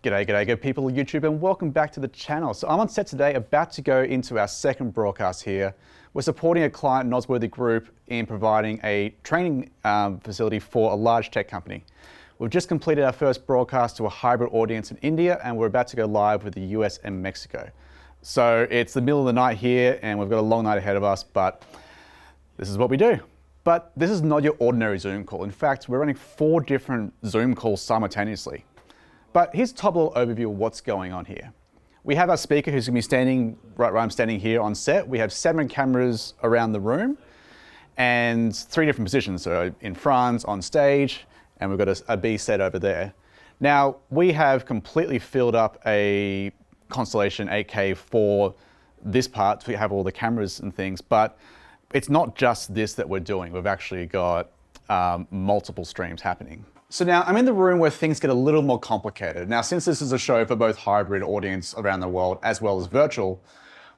G'day good people of YouTube, and welcome back to the channel. So I'm on set today, about to go into our second broadcast here. We're supporting a client, Nosworthy Group, in providing a training facility for a large tech company. We've just completed our first broadcast to a hybrid audience in India, and we're about to go live with the US and Mexico. So it's the middle of the night here, and we've got a long night ahead of us, but this is what we do. But this is not your ordinary Zoom call. In fact, we're running 4 different Zoom calls simultaneously. But here's a top level overview of what's going on here. We have our speaker who's gonna be standing right where I'm standing here on set. We have 7 cameras around the room and 3 different positions. So in front, on stage, and we've got a B set over there. Now, we have completely filled up a Constellation 8K for this part. We have all the cameras and things, but it's not just this that we're doing. We've actually got multiple streams happening. So now I'm in the room where things get a little more complicated. Now, since this is a show for both hybrid audience around the world as well as virtual,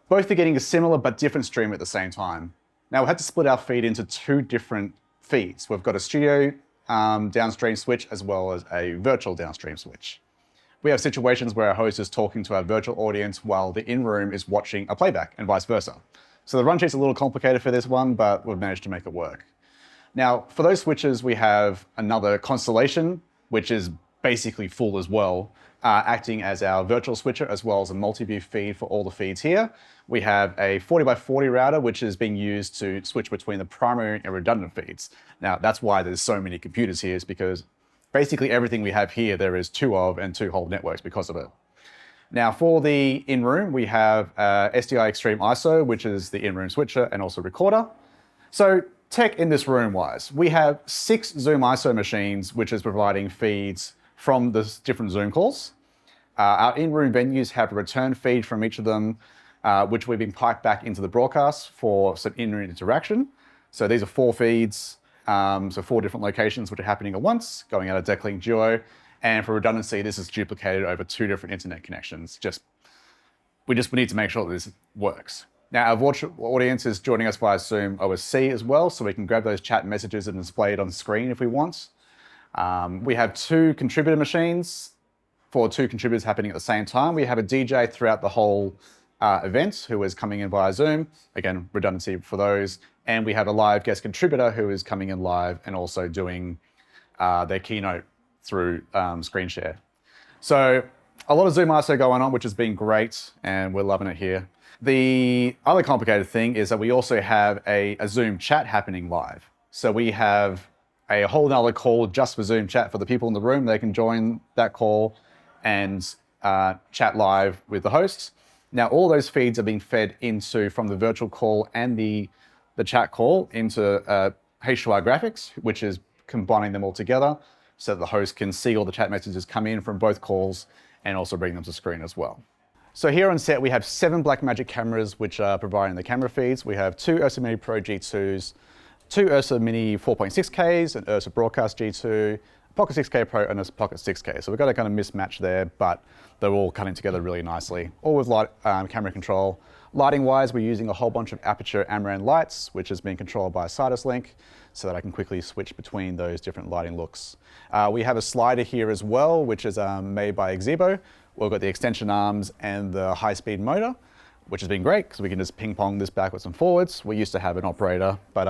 both are getting a similar but different stream at the same time. Now, we had to split our feed into 2 different feeds. We've got a studio downstream switch as well as a virtual downstream switch. We have situations where our host is talking to our virtual audience while the in-room is watching a playback and vice versa. So the run sheet's a little complicated for this one, but we've managed to make it work. Now, for those switches, we have another Constellation, which is basically full as well, acting as our virtual switcher, as well as a multi-view feed for all the feeds here. We have a 40x40 router, which is being used to switch between the primary and redundant feeds. Now, that's why there's so many computers here, is because basically everything we have here, there is 2 of and 2 whole networks because of it. Now, for the in-room, we have SDI Extreme ISO, which is the in-room switcher and also recorder. So tech in this room wise, we have 6 Zoom ISO machines, which is providing feeds from the different Zoom calls. Our in-room venues have a return feed from each of them, which we've been piped back into the broadcast for some in-room interaction. So these are 4 feeds, so 4 different locations which are happening at once, going out of Decklink Duo. And for redundancy, this is duplicated over 2 different internet connections. We need to make sure that this works. Now, our virtual audience is joining us via Zoom OSC as well, so we can grab those chat messages and display it on screen if we want. We have 2 contributor machines for 2 contributors happening at the same time. We have a DJ throughout the whole event who is coming in via Zoom. Again, redundancy for those. And we have a live guest contributor who is coming in live and also doing their keynote through screen share. So a lot of Zoom ISO going on, which has been great, and we're loving it here. The other complicated thing is that we also have a Zoom chat happening live. So we have a whole nother call just for Zoom chat for the people in the room. They can join that call and chat live with the hosts. Now, all those feeds are being fed into from the virtual call and the chat call into H2R graphics, which is combining them all together so that the host can see all the chat messages come in from both calls and also bring them to screen as well. So here on set, we have 7 Blackmagic cameras, which are providing the camera feeds. We have 2 URSA Mini Pro G2s, 2 URSA Mini 4.6Ks, an URSA Broadcast G2, a Pocket 6K Pro, and a Pocket 6K. So we've got a kind of mismatch there, but they're all cutting together really nicely. All with light, camera control. Lighting-wise, we're using a whole bunch of Aperture Amaran lights, which is being controlled by a Sidus link, so that I can quickly switch between those different lighting looks. We have a slider here as well, which is made by Xebo. We've got the extension arms and the high-speed motor, which has been great because we can just ping-pong this backwards and forwards. We used to have an operator, but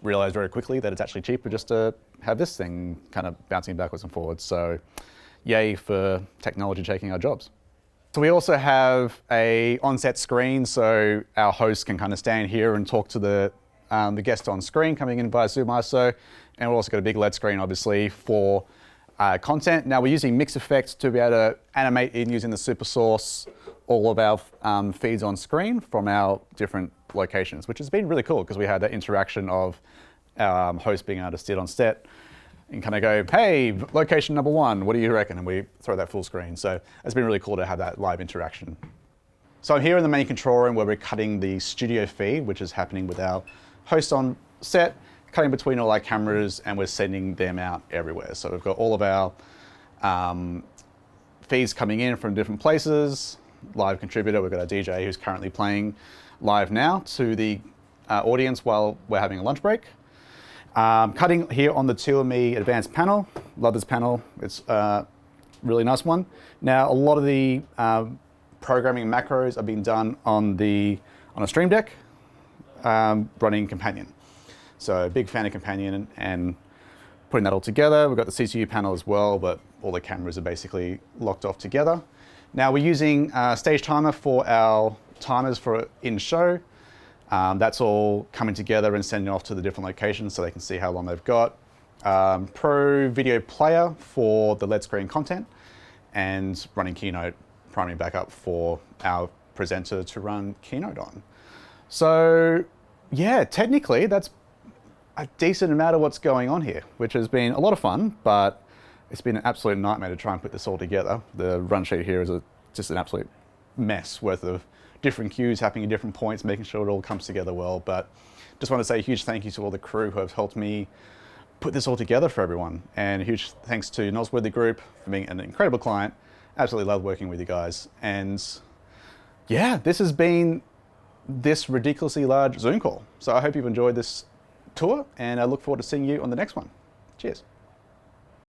realized very quickly that it's actually cheaper just to have this thing kind of bouncing backwards and forwards. So yay for technology taking our jobs. So we also have a on-set screen, so our host can kind of stand here and talk to the guest on screen coming in via Zoom ISO. And we've also got a big LED screen, obviously, for content. Now, we're using mix effects to be able to animate in using the super source all of our feeds on screen from our different locations, which has been really cool because we had that interaction of our host being able to sit on set and kind of go, hey, location number 1, what do you reckon? And we throw that full screen. So it's been really cool to have that live interaction. So I'm here in the main control room where we're cutting the studio feed, which is happening with our host on set, cutting between all our cameras, and we're sending them out everywhere. So we've got all of our feeds coming in from different places. Live contributor, we've got our DJ who's currently playing live now to the audience while we're having a lunch break. Cutting here on the 2ME advanced panel. Love this panel. It's really nice one. Now, a lot of the programming macros are being done on a Stream Deck running Companion. So big fan of Companion and putting that all together. We've got the CCU panel as well, but all the cameras are basically locked off together. Now we're using Stagetimer for our timers for in-show. That's all coming together and sending off to the different locations so they can see how long they've got. Pro Video Player for the LED screen content, and running Keynote primary backup for our presenter to run Keynote on. So yeah, technically that's a decent amount of what's going on here, which has been a lot of fun, but it's been an absolute nightmare to try and put this all together. The run sheet here is just an absolute mess worth of different cues happening at different points, making sure it all comes together well. But just want to say a huge thank you to all the crew who have helped me put this all together for everyone. And a huge thanks to Nosworthy Group for being an incredible client. Absolutely love working with you guys. And yeah, this has been this ridiculously large Zoom call. So I hope you've enjoyed this tour, and I look forward to seeing you on the next one. Cheers.